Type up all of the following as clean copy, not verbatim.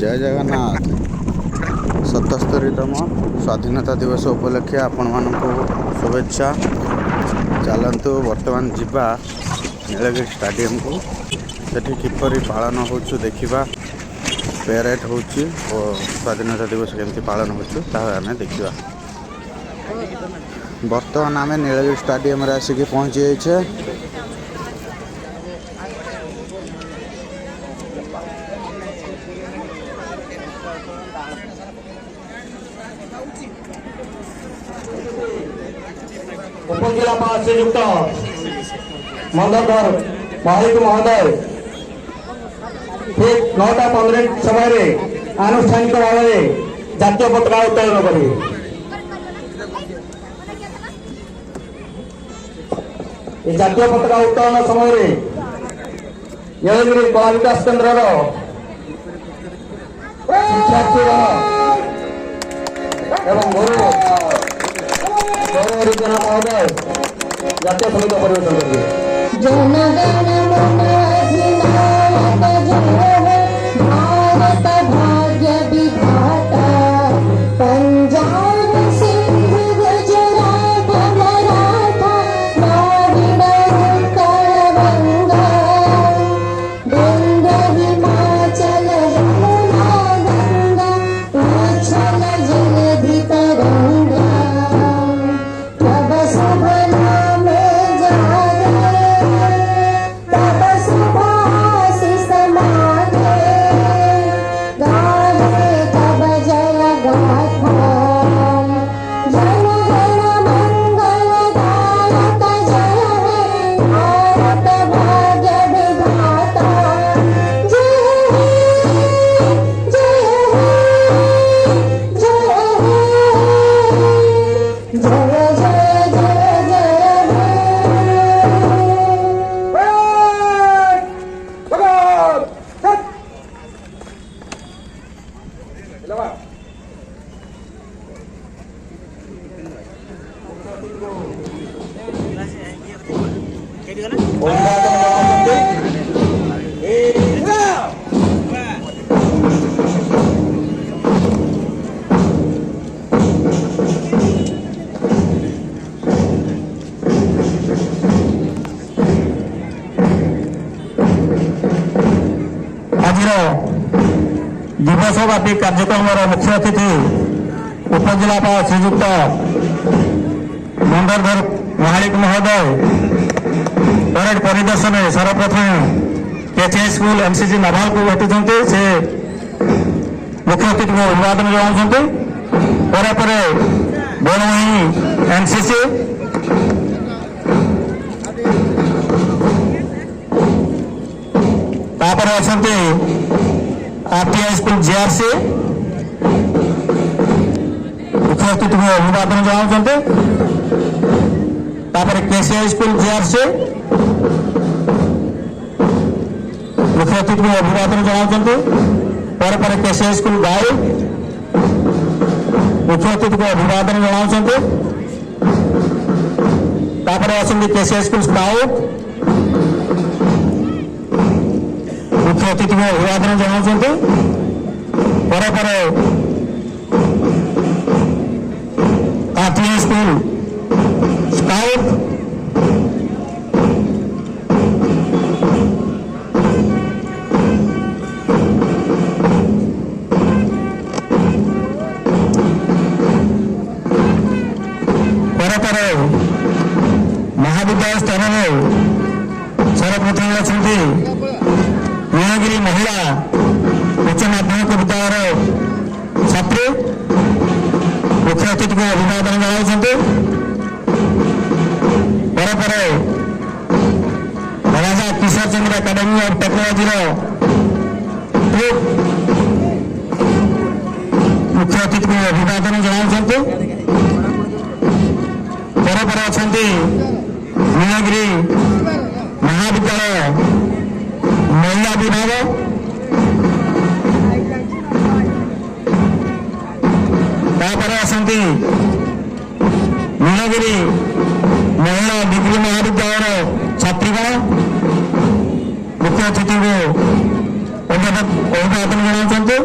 जय जगन्नाथ। 77तम स्वाधीनता दिवस उपलक्षे आपण मानक शुभेच्छा। चलतु बर्तमान जीवा नीलगिरी स्टाडियम को सेठी किपरि पालन होछु देखिबा। पेरेड होछि और स्वाधीनता दिवस केमती पालन होछु ताहा आमे देखिबा। बर्तमान आमे नीलगिरी स्टाडियम रे आसिक पहुंची जाइछे। उपजिलापाल श्रीयुक्त मंदरधर महालिक महोदय ठीक 9:15 समय आनुष्ठानिक भाव में जातीय पताका उत्तोलन करेंगे। जातीय पताका उत्तोलन समय नीलगिरी कला विकास केन्द्र शिक्षार्थी एवं गुरु हरिजन महोदय जातीय संगीत परिवेशन करेंगे। भारत भाग्य विधाता पंजाब सिंध गुजरात मराठा द्राविड़ उत्कल बंगा गंगा हिमाचल यमुना गंगा उच्छल जलधि तरंगा तब शुभ नाम जागे तब शुभ आशीष मांगे गावे तब जय गाथा जन गण मंगल दायक जय हे भारत भाग्य विधाता जय हे जय हे जय जय जय दिवसव्यापी कार्यक्रम मुख्य अतिथि उपजिलापाल श्रीयुक्त मंदरधर महालिक महोदय परेड परिदर्शन सर्वप्रथम केचे स्कूल एनसीसी नाभाल को भेटुंट से मुख्य अतिथि को अभिवादन जनाउछन्ते। परे परे बोलमही एनसीसी तापर अछन्ते आरटीआई स्कूल जेआरसी मुख्य अतिथि को अभिवादन जनाउछन्ते। तापर केसीआई स्कूल जेआरसी मुख्य अतिथि को अभिवादन जनाउछन्ते। पर पर केसीआई स्कूल गाई मुख्य अतिथि को अभिवादन जनाउछन्ते। तापर अछन्ते केसीआई स्कूल स्काउट मुख्य अतिथि को अभिवादन जनाउछन्ते। पर पर आरटीआई स्कूल स्काउट पर पर महाविद्यालय स्तर में सर्वप्रथम अछन्ते नीलगिरी महिला उच्च माध्यमिक विद्यालय छात्री मुख्य अतिथि को अभिवादन जनाउछन्ते। पर पर राजा किशोर चंद्र एकाडेमी ऑफ टेक्नोलॉजी मुख्य अतिथि को अभिवादन जनाउछन्ते। पर पर अछन्ते नीलगिरी महाविद्यालय महिला विभाग तापर आसती नीलगिरी महिला डिग्री महाविद्यालय छात्रीगण मुख्य अतिथि को अभिवादन जनाउछन्ते।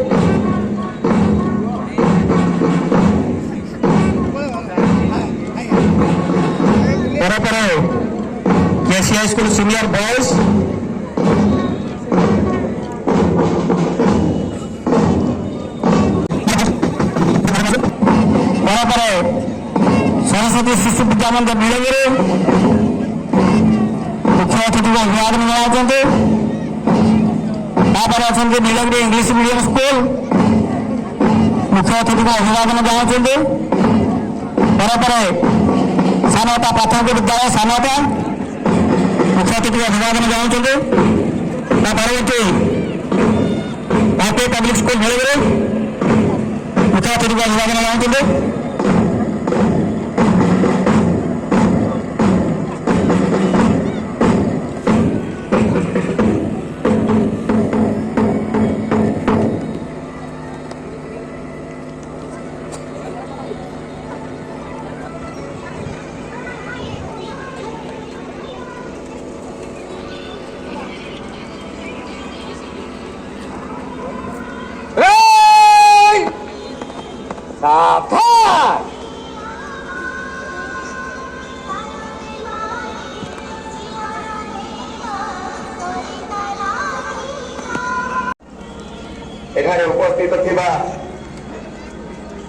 शिशु विद्या मंदिर नीलगिरी मुख्य अतिथि को अभिवादन जनाते अच्छा नीलगिरी इंग्लिश मीडियम स्कूल मुख्य अतिथि को अभिवादन जनाते सानोता प्राथमिक विद्यालय सानोता मुख्य अतिथि को अभिवादन जनाते पब्लिक स्कूल नीलगिरी मुख्य अतिथि को अभिवादन जनाते एठारे उपस्थित थिबा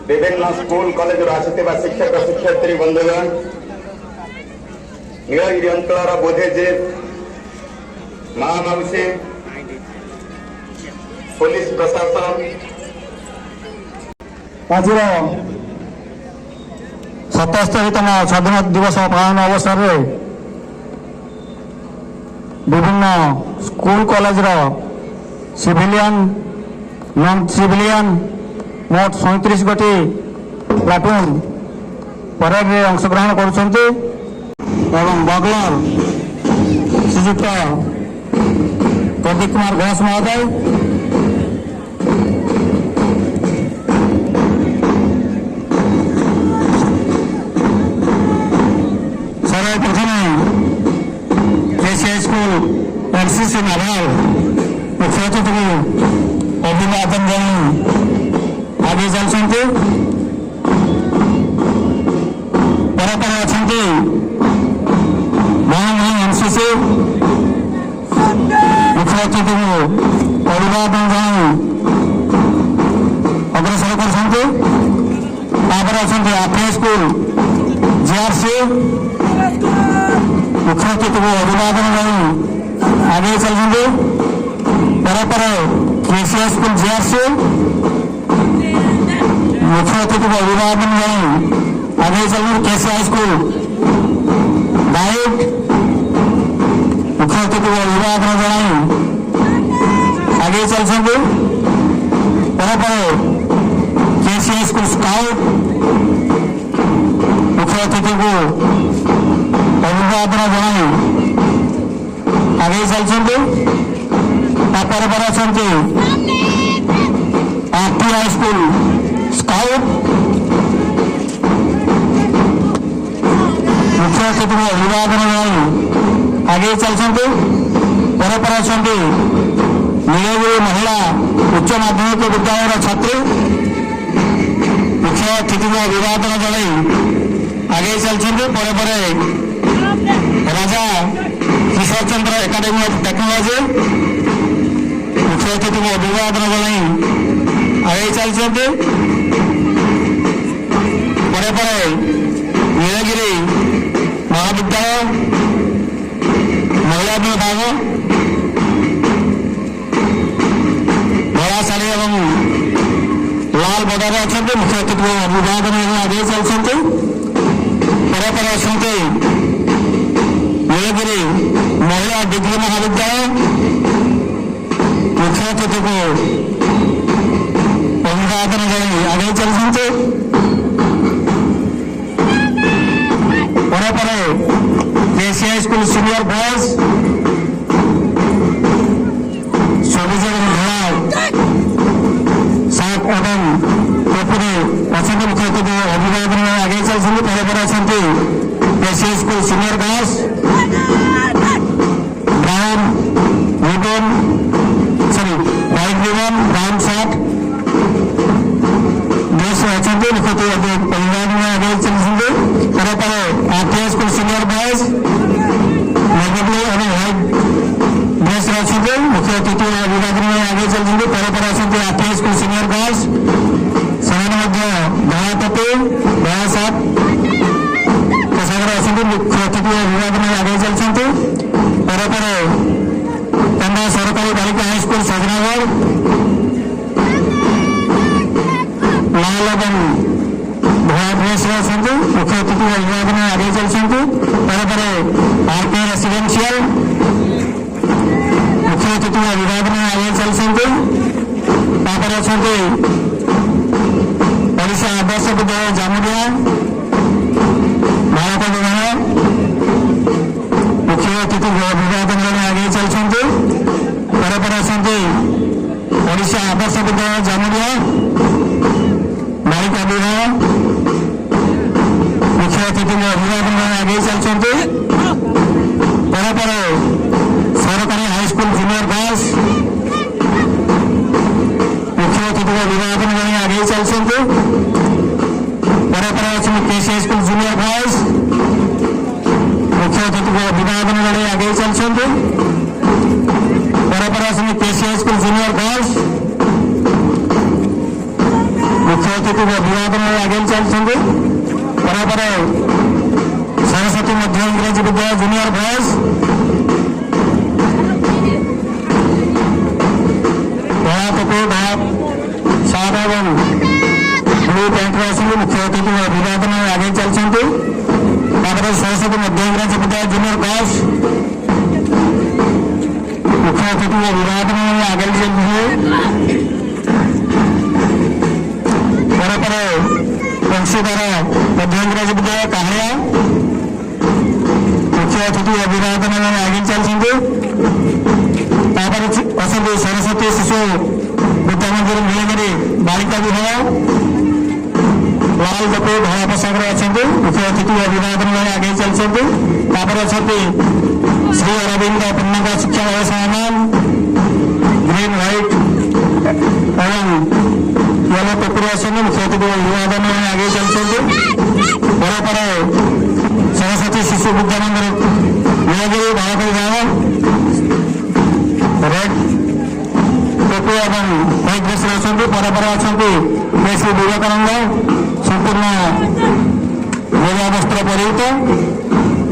विभिन्न स्कूल कॉलेज आसिथिबा शिक्षक शिक्षयित्री बंधुगण नीलगिरी अंचल बुद्धिजीवी महामाउसी पुलिस प्रशासन आज 77तम स्वाधीनता दिवस पालन अवसर में विभिन्न school college civilian non civilian मोट 37 गोटी प्लाटून परेड में अंशग्रहण करुछन्ति एवं बगलर श्रीयुक्त प्रदीप कुमार घोष महोदय सर्वप्रथम केसीआई स्कूल एनसीसी नाभाल मुख्य अतिथि को अभिवादन जनाई आगे चलते पर अच्छा एनसीसी मुख्य अतिथि को अभिवादन जनाई अग्रसर कर आरपीएस स्कूल जीआरसी मुख्य अतिथि को अभिवादन जनाई आगे चलते पर केसीआई स्कूल जीआरसी मुख्य अतिथि को अभिवादन जनाई आगे चलते केसीआई स्कूल गाइड मुख्य अतिथि को अभिवादन जनाई आगे चलते पर केसीआई स्कूल स्काउट मुख्य अतिथि को अभिवादन जनाई आगे चलते पर अच्छा आरटीआई स्कूल स्काउट मुख्य अतिथि को अभिवादन जनाई आगे चलते पर अच्छा नीलगिरी महिला उच्च माध्यमिक विद्यालय छात्री मुख्य अतिथि को अभिवादन जनाई आगे चलते पर राजा किशोर चंद्र एकाडेमी ऑफ टेक्नोलॉजी मुख्य अतिथि को अभिवादन जनाई आगे चलते पर नीलगिरी महाविद्यालय महिला विभाग धला शाढ़ी और लाल बॉर्डर अच्छा मुख्य अतिथि को अभिवादन आगे चलते पर अच्छा नीलगिरी महिला डिग्री महाविद्यालय मुख्य अतिथि को अभिवादन जनाई आगे चलते पर केसीआई स्कूल सीनियर बॉयज 24 सात एवं अच्छा मुख्य अतिथि अभिवादन आगे चलते पर अच्छा KCI school senior girls brown ribbon white ribbon पर अच्छा ओडिशा आदर्श विद्यालय जामुडिया भारत विभाग मुख्य अतिथि अभिवादन जन आगे चलते पर अच्छा ओडिशा आदर्श विद्यालय जामुडिया बालिका विभाग मुख्य अतिथि अभिवादन जन आगे चलते पर सरकारी हाईस्कूल जूनियर गर्ल्स मुख्य अतिथि अभिवादन जन आगे चलते पर केसी हाईस्कूल जूनियर बॉयज मुख्य अतिथि अभिवादन जन आगे चलते पर केसी हाईस्कूल जूनियर गर्ल्स मुख्य अतिथि अभिवादन आगे चलते पर सरस्वती मध्य इंग्रेजी विद्यालय जूनियर बॉयज सादा एवं ब्लू पैंट मुख्य अतिथि अभिवादन आगे चलते सरस्वती मध्य इंग्रेजी विद्यालय जूनियर गर्ल्स मुख्य अतिथि अभिवादन आगे चलते वंशीधर मध्य इंग्रेजी विद्यालय काहड़िया मुख्य अतिथि अभिवादन आगे चलते सरस्वती शिशु विद्या मंदिर नीलगिरी बालिका विभाग लाल टोपी धला पोशाक अच्छा मुख्य अतिथि अभिवादन आगे चलते श्री अरविंद पूर्णक शिक्षा गवेषणा ग्रीन व्हाइट एवं येलो टोपी मुख्य अतिथि अभिवादन आगे चलते पर सरस्वती शिशु विद्या मंदिर नीलगिरी बालिका विभाग रेड टोपी एवं व्हाइट ड्रेस अच्छा पर अच्छा श्री विवेकानंद संपूर्ण गोला वस्त्र परिहित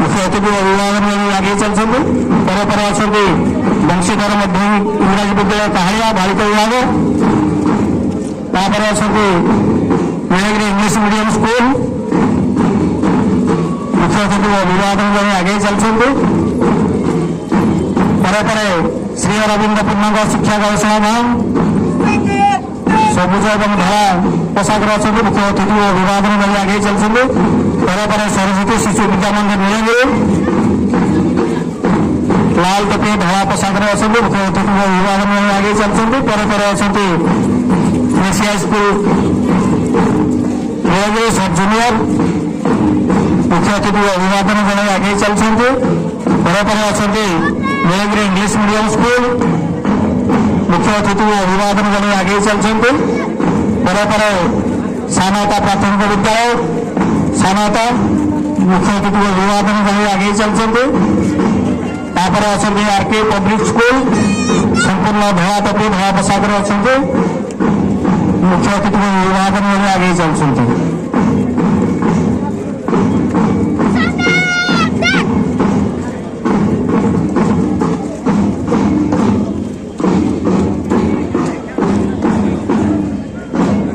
मुख्य अतिथि अभिवादन आगे चलते पर अच्छा वंशीधर मध्य इंग्राजी विद्यालय काहड़िया बालिका विभाग अच्छा नीलगिरी इंग्लिश मीडियम स्कूल मुख्य अतिथि अभिवादन आगे चलते पर श्री अरविंद पूर्णक शिक्षा गवेषणा सबुज एवं धला पोशाक अच्छा मुख्य अतिथि अभिवादन आगे चलते पर सरस्वती शिशु विद्या मंदिर नीलगिरी लाल टोपी धला पोशाक अच्छा मुख्य अतिथि अभिवादन आगे चलते पर अच्छा केसी हाईस्कूल नीलगिरी सब जूनियर मुख्य अतिथि अभिवादन आगे चलते पर अच्छा नीलगिरी इंग्लिश मीडियम स्कूल मुख्य अतिथि अभिवादन आगे चलते पर सानता प्राथमिक विद्यालय सानता मुख्य अतिथि अभिवादन आगे चलते अच्छा आरके पब्लिक स्कूल संपूर्ण धला टोपी धला पोशाक अच्छा मुख्य अतिथि अभिवादन आगे चलते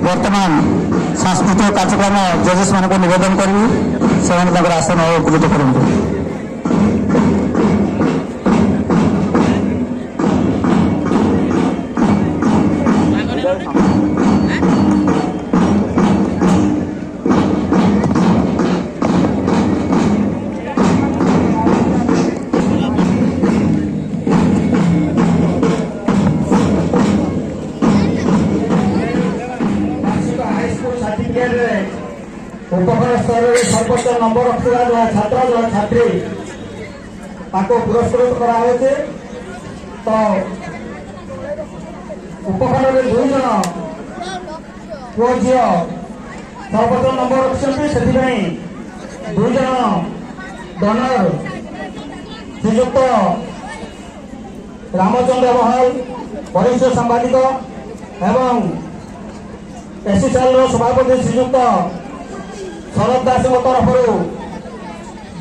वर्तमान सांस्कृतिक कार्यक्रम जजेस मान को निवेदन करी से आसन उपकृत करूँ। उपखंड स्तर में सर्वोच्च नंबर रखा जो छात्र जो छात्री पुरस्कृत कराए तो उपखंड में 2 जन पुओ झी सर्वोच्च नंबर रखिंट से 2 जन डनर श्रीजुक्त रामचंद्र बहाल वरिष्ठ सांबादिक एवं एसोसिएशन सभापति श्रीजुक्त शरद दास तरफ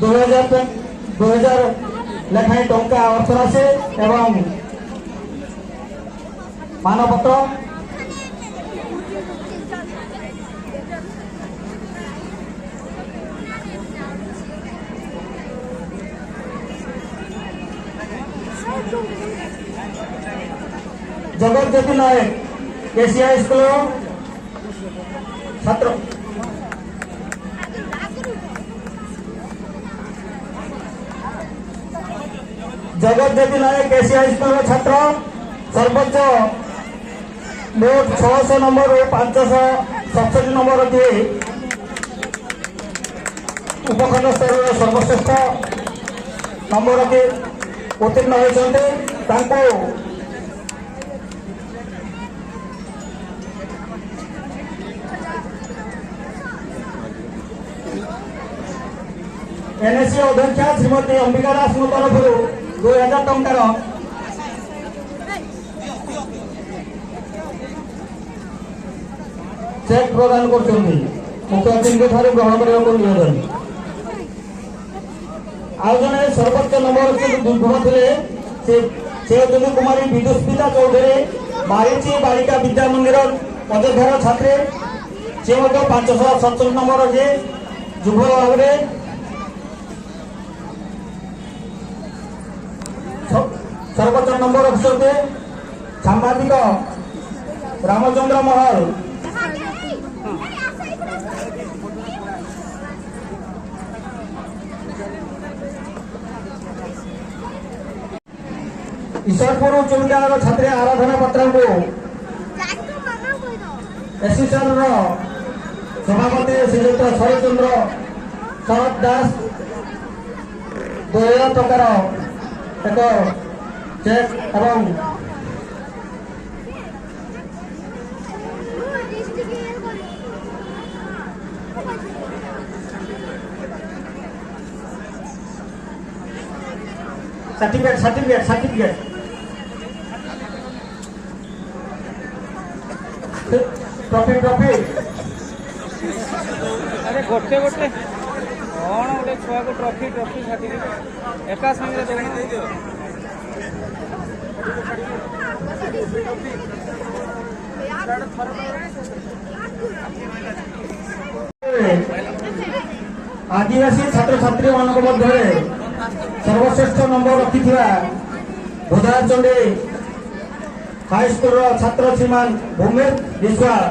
2000 लेखाएं टंका अर्थराशि एवं मानपत्र जगत ज्योति नायक केसी हाई स्कूल छात्र जगत ज्योति नायक केसी हाई स्कूल छात्र सर्वोच्च मोट 600 नंबर और 567 नंबर दिए उपखंड स्तर सर्वश्रेष्ठ नंबर के उत्तीर्ण होती एनएससी अध्यक्षा श्रीमती अंबिका दास तरफ 2000 टंकार चेक प्रदान कर मुख्य अतिथि ग्रहण करने निवेदन आज जन सर्वोच्च नंबर दुर्गम थे कुमारी विदुष्मिता चौधरी बारिची बालिका विद्या मंदिर अयोध्यार छात्री से 547 नंबर जे जुगल भाव में सर्वोच्च नंबर रखते सांबादिक रामचंद्र महल ईश्वरपुर उच्च विद्यालय छात्री आराधना पत्र को एसोसिएशन सभापति श्रीयुक्त शरचंद्र शरद दास 2000 टंकार एक चेक एवं सर्टिफिकेट ट्रॉफी अरे गोटे गोटे कौन गोटे छुआ को ट्रॉफी सर्टिफिकेट एका संगे देना आदिवासी छात्र छात्री मान मध्य सर्वश्रेष्ठ नंबर रखि भोदाचंडी हाईस्कूल छात्र श्रीमान भूमेश विश्वास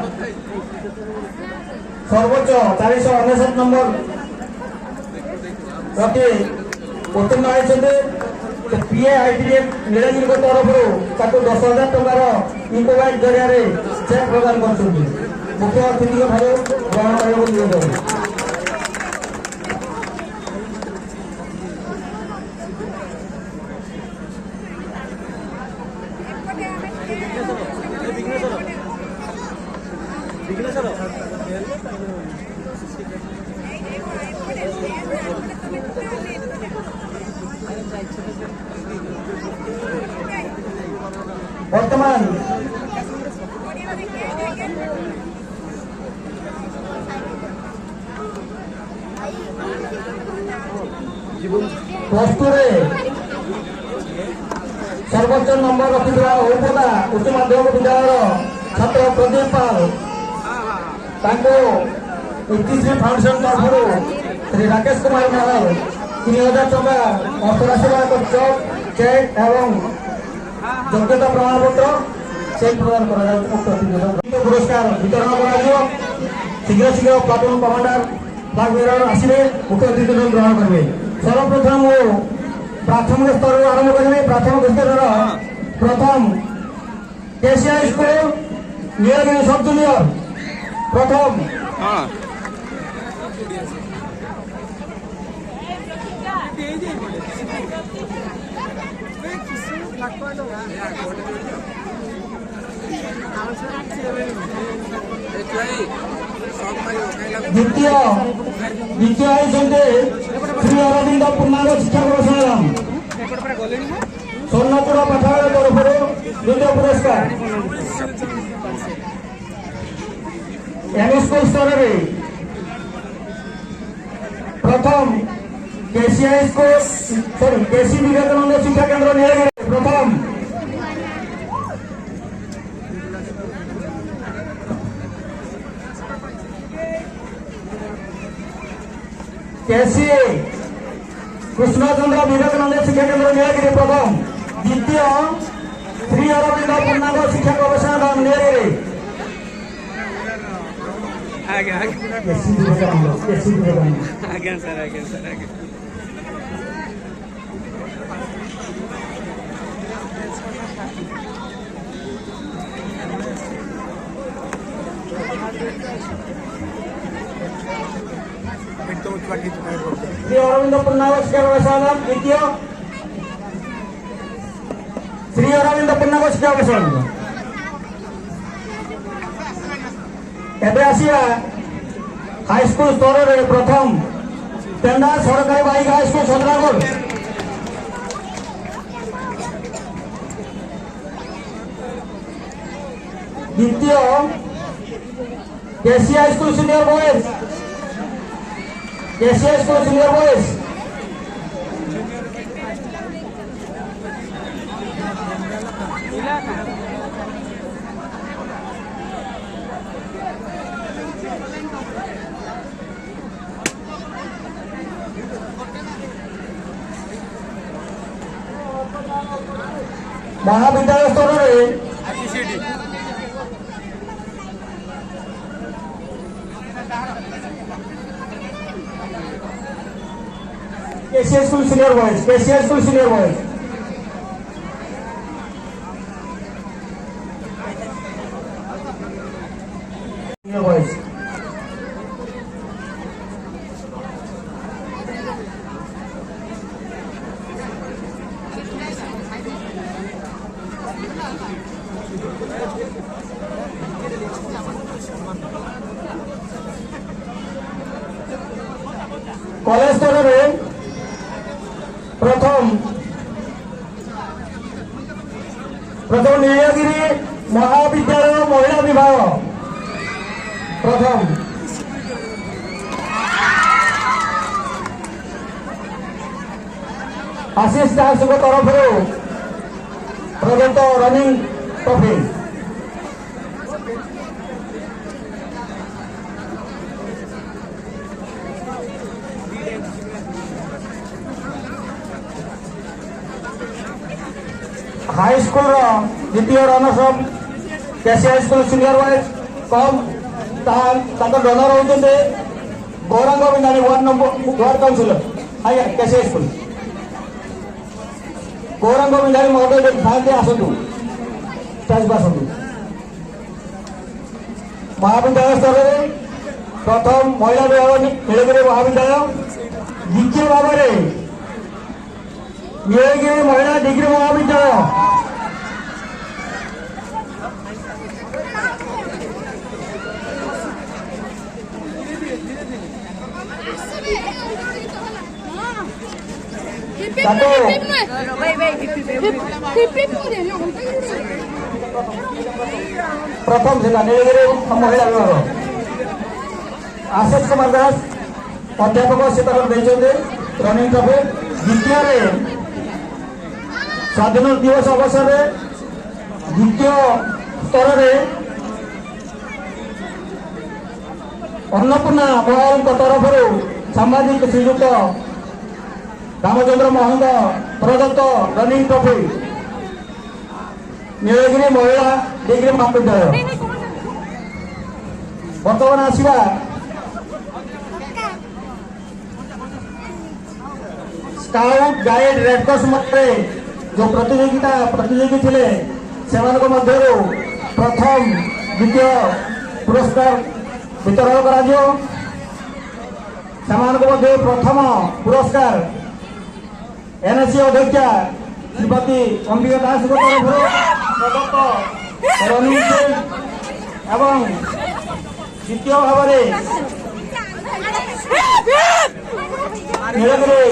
सर्वोच्च 499 नंबर रखि उत्तीर्ण होती पीएआईटी नीलगिरी तरफ 10,000 टंकार इकोवाइट जरिया चेक प्रदान कर मुख्य अतिथि ग्रहण करने निवेदन वर्तमान प्लस 2 सर्वोच्च नंबर रखि औपदा उच्च माध्यमिक विद्यालय छात्र प्रदीप पाल इतिश्री फाउंडेशन तरफ श्री राकेश कुमार महल 3000 टंका अर्थराशि चेक एवं योग्यता प्रमाण पत्र चेक प्रदान कर पुरस्कार वितरण कर शीघ्र शीघ्र प्लाटून कमांडर फ्लाग बेरर आसवे मुख्य अतिथि ग्रहण करेंगे। सर्वप्रथम वो प्राथमिक स्तर आरंभ करेंगे। प्राथमिक स्तर प्रथम केसी हाई स्कूल नीलगिरी सब जूनियर प्रथम द्वितीय होती श्री अरविंद पूर्णांग शिक्षा गवेषणालय स्वर्णपुर पाठागार तरफ द्वितीय पुरस्कार एम स्कूल स्तर प्रथम केसी हाई स्कूल केसी विवेकानंद शिक्षा केंद्र नीलगिरी प्रथम केसी कृष्णचंद्र विवेकानंद शिक्षा केंद्र नीलगिरी प्रथम द्वितीय श्री अरविंद पूर्णांग शिक्षा गवेषणालय नीलगिरी ଆଜ୍ଞା ଆଜ୍ଞା କେସି ବିବେକାନନ୍ଦ। ଆଜ୍ଞା ସାର୍ ଆଜ୍ଞା ସାର୍ ଆଜ୍ଞା। श्री अरविंद पूर्णागत शिक्षा गवेषणा द्वितीय श्री अरविंद पूर्णागत शिक्षा गवेषणा एबे आसिया हाईस्कूल स्तर रे प्रथम तेंडा सरकारी बालिका हाईस्कूल छत्रागढ़ द्वितीय केसी हाईस्कूल सीनियर बॉयज केसी हाईस्कूल सीनियर बॉयज महाविद्यालय स्तर में KCI school senior boys KCI school senior boys senior boys college स्तर में प्रथम नीलगिरी महाविद्यालय महिला विभाग प्रथम आशीष दास तरफ प्रदत्त रनिंग ट्रॉफी हाई स्कूल द्वितीय रनर्स अप केसी हाई स्कूल सीनियर वाइज कम डनर होते गौरांग बिंदानी वार्ड काउंसिलर आज्ञा केसी हाई स्कूल गौरांग बिंदानी महोदय थाते आसतु स्टेज आसतु महाविद्यालय स्तर में प्रथम महिला विभाग नीलगिरी महाविद्यालय द्वितीय भाव में नीलगिरी महिला डिग्री महाविद्यालय प्रथम जिला नीलगिरी महिला विभाग आशीष कुमार दास अध्यापक से रनिंग ट्रॉफी द्वितीय स्वाधीन दिवस अवसर में द्वितीय स्तर में अन्नपूर्णा महल तरफ सामाजिक श्रीजुक्त रामचंद्र महंत प्रदत्त रनिंग ट्रॉफी नीलगिरी महिला डिग्री महाविद्यालय बर्तमान आसवा स्काउट गाइड रेडक्रॉस मध्य जो प्रतियोगी थे से प्रथम द्वितीय पुरस्कार वितरण कर प्रथम पुरस्कार एनएससी अध्यक्षा श्रीमती अंबिका दास तरफ प्रदत्त रनिंग एवं द्वितीय भाव नीलगिरी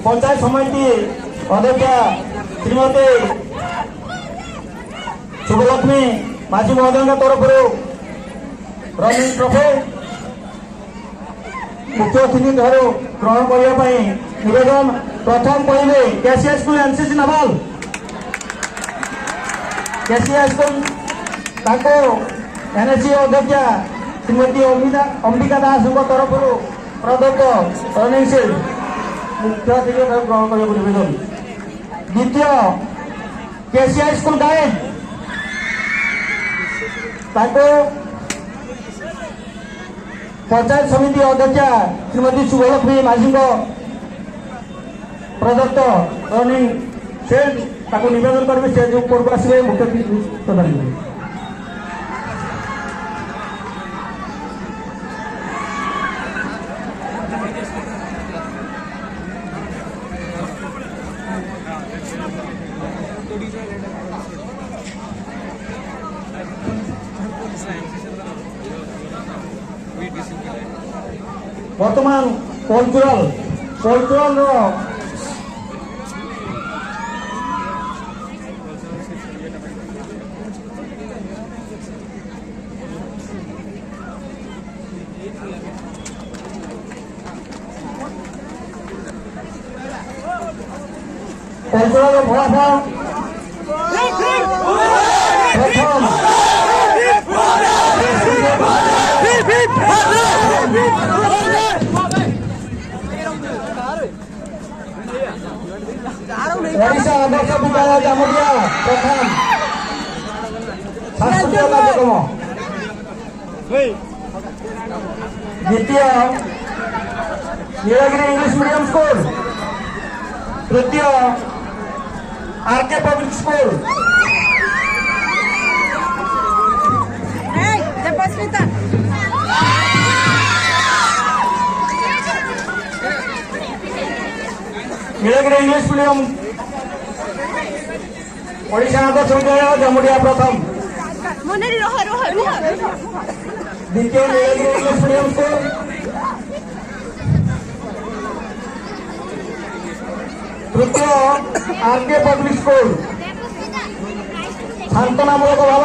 पंचायत समिति अध्यक्षा श्रीमती शुभलक्ष्मी माझी महोदय तरफ रनिंग ट्रॉफी मुख्य अतिथि ग्रहण करने निवेदन प्रथम कहे केसी स्कूल एनसीसी नावाल केसी स्कूल एनएससी अध्यक्षा श्रीमती अंबिका दास तरफ प्रदत्त रनिंग सीट मुख्य अतिथि ग्रहण करने निवेदन द्वितीय केसी स्कूल गाइड पंचायत समिति अध्यक्षा श्रीमती शुभलक्ष्मी माझी प्रदत्त रनिंग सेट ताको निवेदन करेंगे स्टेज ऊपर को आसवे मुख्य प्रदान करेंगे। वर्तमान कल्चरल फलाफल ओडिशा आदर्श विद्यालय जामुडिया प्रथम सांस्कृतिक कार्यक्रम द्वितीय नीलगिरी इंग्लिश मीडियम स्कूल तृतीय RK public school Nilgiri English medium Odisha Adarsh Vidyalaya Jamuria प्रथम द्वितीय नीलगिरी इंग्लिश मीडियम स्कूल तृतीय आरके पब्लिक स्कूल शांतनामूलक भाव